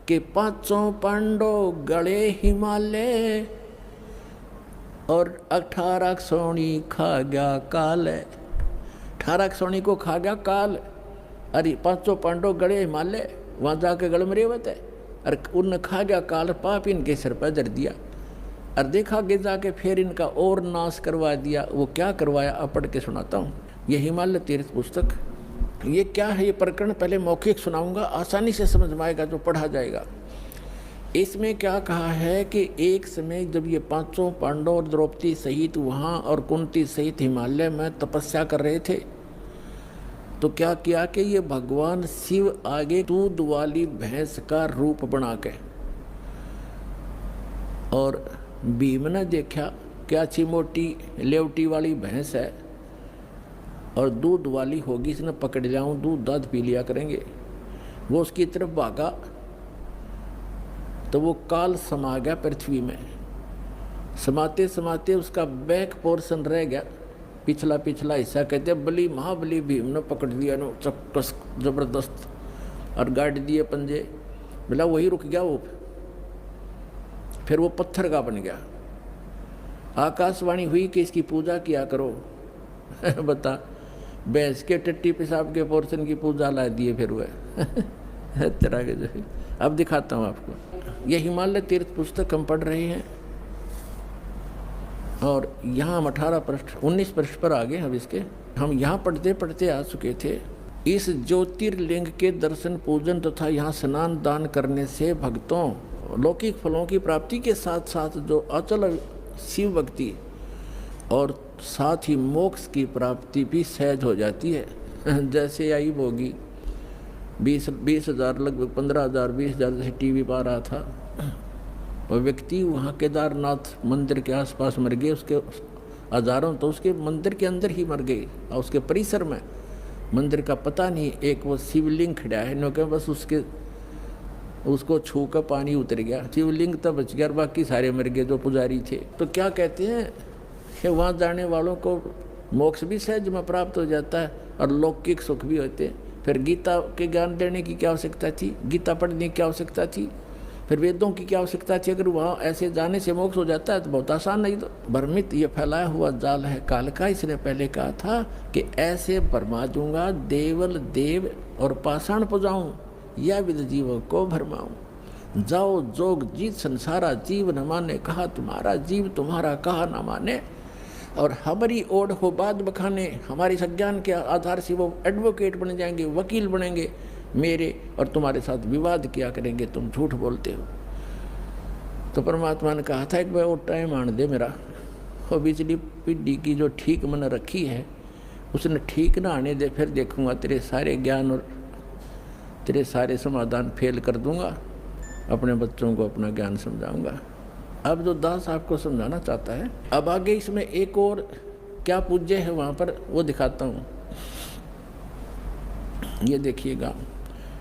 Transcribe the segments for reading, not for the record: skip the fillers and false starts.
कि पांचों पांडव गड़े हिमालय और 18 सोनी खा गया काल। 18 सोनी को खा गया काल। अरे पांचों पांडव गड़े हिमालय, वहां जाके गड़ में रेवत है। अरे उन खा गया काल, पाप इनके सिर पर धर दिया। और देखा कि जाके फिर इनका और नाश करवा दिया। वो क्या करवाया, अब पढ़ के सुनाता हूँ। ये हिमालय तीर्थ पुस्तक, ये क्या है, ये प्रकरण पहले मौखिक सुनाऊंगा, आसानी से समझ में आएगा जो पढ़ा जाएगा। इसमें क्या कहा है कि एक समय जब ये पांचों पांडव और द्रौपदी सहित वहाँ और कुंती सहित हिमालय में तपस्या कर रहे थे, तो क्या किया कि ये भगवान शिव आगे दूध वाली भैंस का रूप बना के, और भीम ने देखा क्या अच्छी मोटी लेवटी वाली भैंस है और दूध वाली होगी, इसने पकड़ जाऊं, दूध दाद पी लिया करेंगे। वो उसकी तरफ भागा तो वो काल समा गया पृथ्वी में। समाते समाते उसका बैक पोर्शन रह गया, पिछला हिस्सा। कहते बली महाबली भीम ने पकड़ लिया नो चक्कस जबरदस्त और गाड़ दिए पंजे। बोला वही रुक गया वो, फिर वो पत्थर का बन गया। आकाशवाणी हुई कि इसकी पूजा किया करो। बता, भैंस के टट्टी पेशाब के पोर्शन की पूजा ला दिए फिर वह। तरह के जो, अब दिखाता हूँ आपको। यह हिमालय तीर्थ पुस्तक हम पढ़ रहे हैं और यहाँ हम 19 पृष्ठ पर आ गए। अब इसके हम यहाँ पढ़ते पढ़ते आ चुके थे। इस ज्योतिर्लिंग के दर्शन पूजन तथा यहाँ स्नान दान करने से भक्तों लौकिक फलों की प्राप्ति के साथ साथ जो अचल शिव भक्ति और साथ ही मोक्ष की प्राप्ति भी सहज हो जाती है। जैसे आई भोगी 20,000 लगभग 15,000 20,000 जैसे टीवी पर आ रहा था, वो व्यक्ति वहाँ केदारनाथ मंदिर के आसपास मर गए। उसके हजारों तो उसके मंदिर के अंदर ही मर गए और उसके परिसर में मंदिर का पता नहीं। एक वो शिवलिंग खड़ा है नो के बस उसको छू कर पानी उतर गया, शिवलिंग तो बच गया, बाकी सारे मर गए जो पुजारी थे। तो क्या कहते हैं कि वहाँ जाने वालों को मोक्ष भी सहज में प्राप्त हो जाता है और लौकिक सुख भी होते हैं। फिर गीता के ज्ञान देने की क्या आवश्यकता थी, गीता पढ़ने की क्या आवश्यकता थी, फिर वेदों की क्या आवश्यकता थी। अगर वहाँ ऐसे जाने से मोक्ष हो जाता है तो बहुत आसान। नहीं तो भ्रमित ये फैलाया हुआ जाल है काल का। इसने पहले कहा था कि ऐसे भरमा दूंगा देवल देव और पाषाण पुजाऊं, या विद जीवों को भरमाऊं। जाओ जोग जीत संसारा जीव न माने, कहा तुम्हारा जीव तुम्हारा कहा न माने। और हमारी ओढ़ हो बात बखाने, हमारे सज्ञान के आधार से वो एडवोकेट बन जाएंगे, वकील बनेंगे मेरे, और तुम्हारे साथ विवाद किया करेंगे, तुम झूठ बोलते हो। तो परमात्मा ने कहा था एक बार वो टाइम आने दे मेरा, और बिजली पीढ़ी की जो ठीक मन रखी है उसने ठीक ना आने दे, फिर देखूंगा तेरे सारे ज्ञान और तेरे सारे समाधान फेल कर दूंगा, अपने बच्चों को अपना ज्ञान समझाऊंगा। अब जो दास आपको समझाना चाहता है, अब आगे इसमें एक और क्या पूज्य है वहाँ पर वो दिखाता हूँ। ये देखिएगा,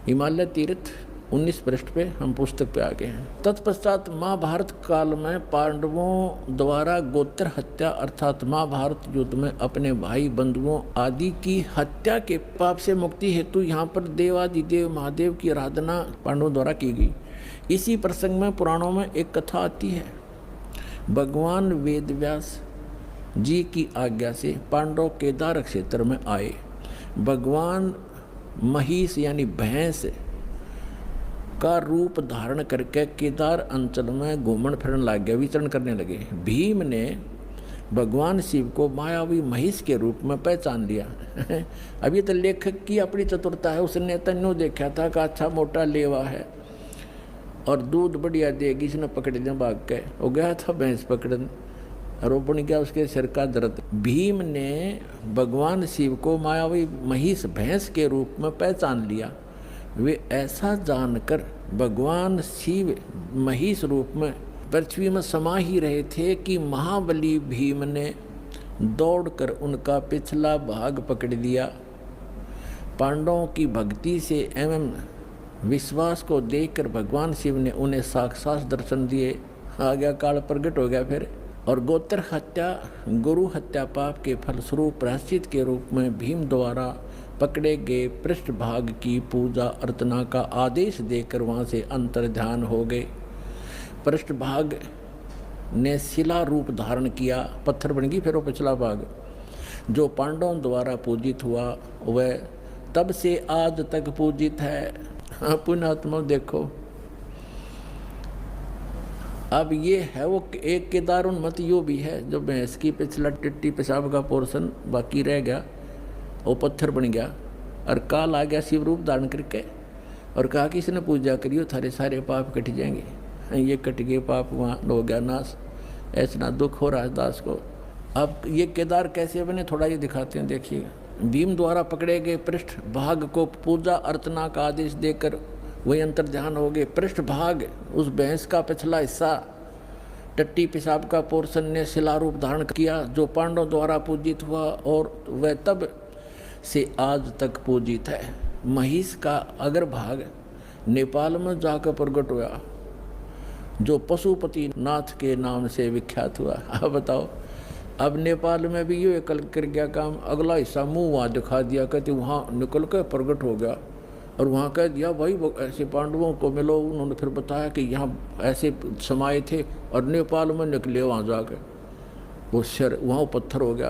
हिमालय तीर्थ 19 पृष्ठ पे हम पुस्तक पे आ गए हैं। तत्पश्चात महाभारत काल में पांडवों द्वारा गोत्र हत्या अर्थात महाभारत युद्ध में अपने भाई बंधुओं आदि की हत्या के पाप से मुक्ति हेतु यहाँ पर देवादिदेव महादेव की आराधना पांडवों द्वारा की गई। इसी प्रसंग में पुराणों में एक कथा आती है। भगवान वेदव्यास जी की आज्ञा से पांडव केदार क्षेत्र में आए। भगवान महिष यानी भैंस का रूप धारण करके केदार अंचल में घूमन फिरन लग गया, विचरण करने लगे। भीम ने भगवान शिव को मायावी महिष के रूप में पहचान लिया। अब ये तो लेखक की अपनी चतुरता है, उसने तन्नू देखा था कि अच्छा मोटा लेवा है और दूध बढ़िया देगी, इसने पकड़ दिया, भाग के वो गया था भैंस पकड़न, रोपण किया, उसके सिर का दर्द। भीम ने भगवान शिव को मायावी महिष भैंस के रूप में पहचान लिया। वे ऐसा जानकर भगवान शिव महिष रूप में पृथ्वी में समा ही रहे थे कि महाबली भीम ने दौड़कर उनका पिछला भाग पकड़ लिया। पांडवों की भक्ति से एवं विश्वास को देखकर भगवान शिव ने उन्हें साक्षात दर्शन दिए। आ गया काल प्रकट हो गया फिर। और गोत्र हत्या गुरु हत्या पाप के फलस्वरूप प्रायश्चित के रूप में भीम द्वारा पकड़े गए पृष्ठभाग की पूजा अर्चना का आदेश देकर वहाँ से अंतर्ध्यान हो गए। पृष्ठभाग ने शिला रूप धारण किया, पत्थर बन गई फिर वो पिछला भाग जो पांडवों द्वारा पूजित हुआ वह तब से आज तक पूजित है। पुण्यात्मा देखो, अब ये है वो एक केदारोन्मत यो भी है जो भैंस की पिछला टिट्टी पेशाब का पोर्शन बाकी रह गया, वो पत्थर बन गया और काल आ गया शिव रूप धारण करके और कहा कि इसने पूजा करियो थारे सारे पाप कट जाएंगे। ये कट गए पाप, वहाँ हो गया नाश। ऐसा दुख हो रहा है दास को। अब ये केदार कैसे बने थोड़ा ये दिखाते हैं, देखिए। भीम द्वारा पकड़े गए पृष्ठ भाग को पूजा अर्चना का आदेश देकर वही अंतर्ध्यान हो गए। पृष्ठ भाग उस भैंस का पिछला हिस्सा टट्टी पेशाब का पोर्शन ने शिला रूप धारण किया जो पांडवों द्वारा पूजित हुआ और वह तब से आज तक पूजित है। महिष का अगर भाग नेपाल में जाकर प्रकट हुआ जो पशुपति नाथ के नाम से विख्यात हुआ। अब बताओ, अब नेपाल में भी ये कर गया काम, अगला हिस्सा मुँह वहाँ दिखा दिया, कहते वहाँ निकल कर प्रकट हो गया और वहाँ कह दिया भाई ऐसे पांडवों को मिलो। उन्होंने फिर बताया कि यहाँ ऐसे समाये थे और नेपाल में निकले वहाँ जाकर वो शर वहाँ पत्थर हो गया।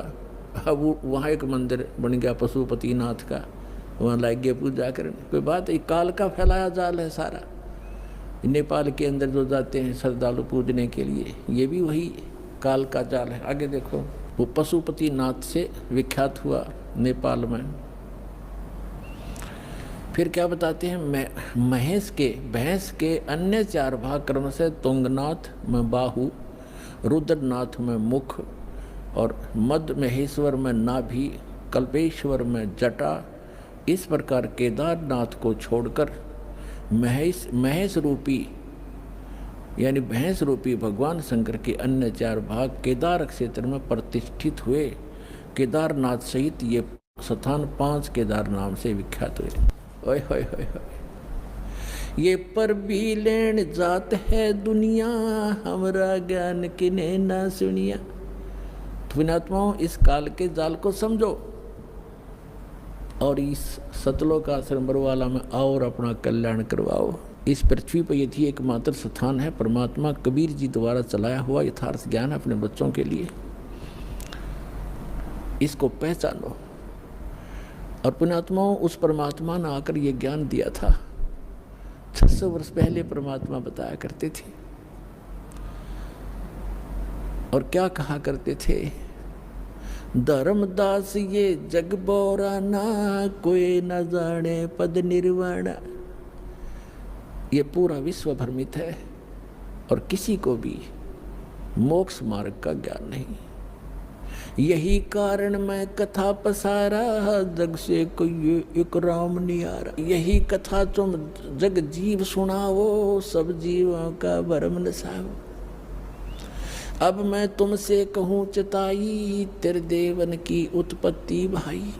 अब वहाँ एक मंदिर बन गया पशुपति नाथ का, वहाँ लाग गए पूजा करने। कोई बात, एक काल का फैलाया जाल है सारा। नेपाल के अंदर जो जाते हैं श्रद्धालु पूजने के लिए, ये भी वही काल का जाल है। आगे देखो, वो पशुपति नाथ से विख्यात हुआ नेपाल में। फिर क्या बताते हैं, भैंस के अन्य 4 भाग क्रम से तुंगनाथ में बाहु, रुद्रनाथ में मुख और मध्य महेश्वर में नाभि, कल्पेश्वर में जटा। इस प्रकार केदारनाथ को छोड़कर महेश रूपी यानी भैंस रूपी भगवान शंकर के अन्य 4 भाग केदार क्षेत्र में प्रतिष्ठित हुए। केदारनाथ सहित ये स्थान 5 केदार नाम से विख्यात हुए। ओए होए होए होए, ये पर भी लेन जात है दुनिया, हमरा ज्ञान किने ना सुनिया। पुण्यात्माओं, इस काल के जाल को समझो और इस सतलोक आश्रम बरवाला में आओ और अपना कल्याण करवाओ। इस पृथ्वी पर यदि एकमात्र स्थान है परमात्मा कबीर जी द्वारा चलाया हुआ यथार्थ ज्ञान अपने बच्चों के लिए, इसको पहचानो। और पुण्यात्माओं, उस परमात्मा ने आकर ये ज्ञान दिया था। 600 वर्ष पहले परमात्मा बताया करते थे और क्या कहा करते थे, धर्मदास ये जग बोरा ना, कोई न जाने पद निर्वाण। ये पूरा विश्व भ्रमित है और किसी को भी मोक्ष मार्ग का ज्ञान नहीं। यही कारण मैं कथा पसारा, जग से कोई एक राम नियारा। यही कथा तुम जग जीव सुनाओ, सब जीवों का भरम नसाओ। अब मैं तुमसे कहूँ चिताई, तेरे देवन की उत्पत्ति भाई।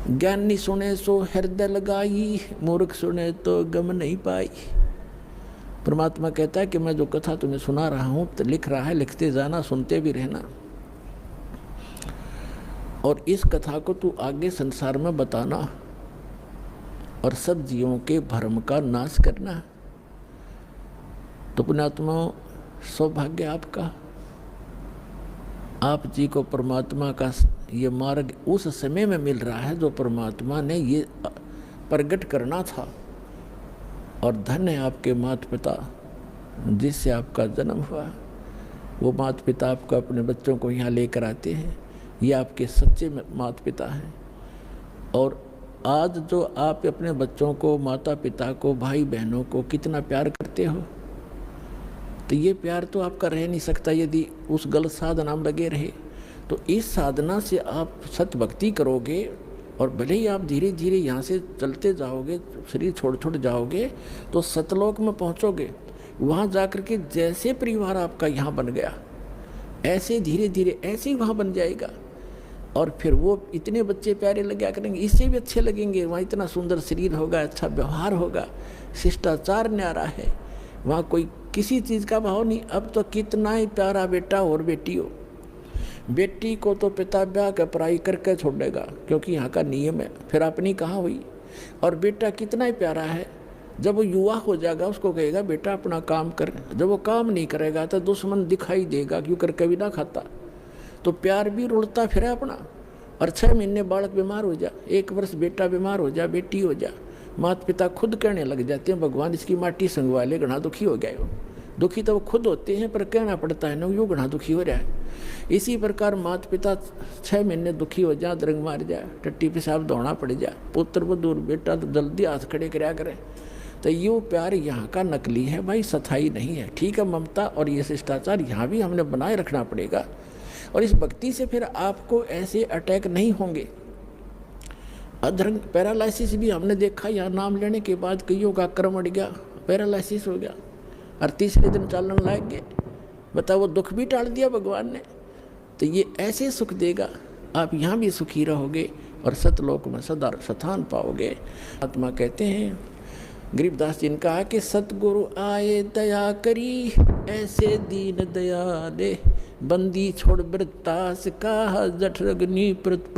ज्ञानी सुने सो हृदय लगाई, मूर्ख सुने तो गम नहीं पाई। परमात्मा कहता है कि मैं जो कथा तुम्हें सुना रहा हूँ तो लिख रहा है, लिखते जाना, सुनते भी रहना और इस कथा को तू आगे संसार में बताना और सब जीवों के भ्रम का नाश करना। तो पुण्यात्मा, सौभाग्य आपका, आप जी को परमात्मा का ये मार्ग उस समय में मिल रहा है जो परमात्मा ने ये प्रकट करना था। और धन्य है आपके माता पिता जिससे आपका जन्म हुआ। वो माता पिता आपको अपने बच्चों को यहाँ लेकर आते हैं, ये आपके सच्चे माता पिता हैं। और आज जो आप अपने बच्चों को, माता पिता को, भाई बहनों को कितना प्यार करते हो, तो ये प्यार तो आपका रह नहीं सकता यदि उस गलत साधना में लगे रहे। तो इस साधना से आप सत भक्ति करोगे और भले ही आप धीरे धीरे यहाँ से चलते जाओगे, शरीर छोड़ जाओगे, तो सतलोक में पहुँचोगे। वहाँ जाकर के जैसे परिवार आपका यहाँ बन गया, ऐसे धीरे धीरे ऐसे ही वहाँ बन जाएगा। और फिर वो इतने बच्चे प्यारे लगा करेंगे, इससे भी अच्छे लगेंगे। वहाँ इतना सुंदर शरीर होगा, अच्छा व्यवहार होगा, शिष्टाचार न्यारा है, वहाँ कोई किसी चीज़ का भाव नहीं। अब तो कितना ही प्यारा बेटा और बेटी हो, बेटी को तो पिता ब्याह का पढ़ाई करके छोड़ेगा, क्योंकि यहाँ का नियम है, फिर अपनी कहाँ हुई। और बेटा कितना ही प्यारा है, जब वो युवा हो जाएगा उसको कहेगा बेटा अपना काम कर, जब वो काम नहीं करेगा तो दुश्मन दिखाई देगा, क्यों करके भी ना खाता। तो प्यार भी रुलता फिर अपना। और 6 महीने बालक बीमार हो जा, 1 वर्ष बेटा बीमार हो जा, बेटी हो जा, माता पिता खुद कहने लग जाते हैं भगवान इसकी माटी संगवा ले, घना दुखी हो गया। दुखी तो वो खुद होते हैं, पर कहना पड़ता है ना यूँ घना दुखी हो रहा है। इसी प्रकार माता पिता 6 महीने दुखी हो जा, दरंग मार जाए, टट्टी पेशाब दौड़ना पड़ जाए, पुत्र वो दूर बेटा तो जल्दी हाथ खड़े कराया करें। तो यूँ प्यार यहाँ का नकली है भाई, सथाई नहीं है। ठीक है, ममता और ये शिष्टाचार यहाँ भी हमने बनाए रखना पड़ेगा। और इस भक्ति से फिर आपको ऐसे अटैक नहीं होंगे। अधर्म पैरालिसिस भी हमने देखा, यहाँ नाम लेने के बाद कईयों का क्रम अड़ गया, पैरालिसिस हो गया और तीसरे दिन चालन लग गए। बताओ, वो दुख भी टाल दिया भगवान ने। तो ये ऐसे सुख देगा, आप यहाँ भी सुखी रहोगे और सतलोक में सदा स्थान पाओगे। आत्मा कहते हैं, गरीबदास जी ने कहा कि सतगुरु आए दया करी, ऐसे दीन दयाले, बंदी छोड़ वृत्तास का जठरग्नि प्रत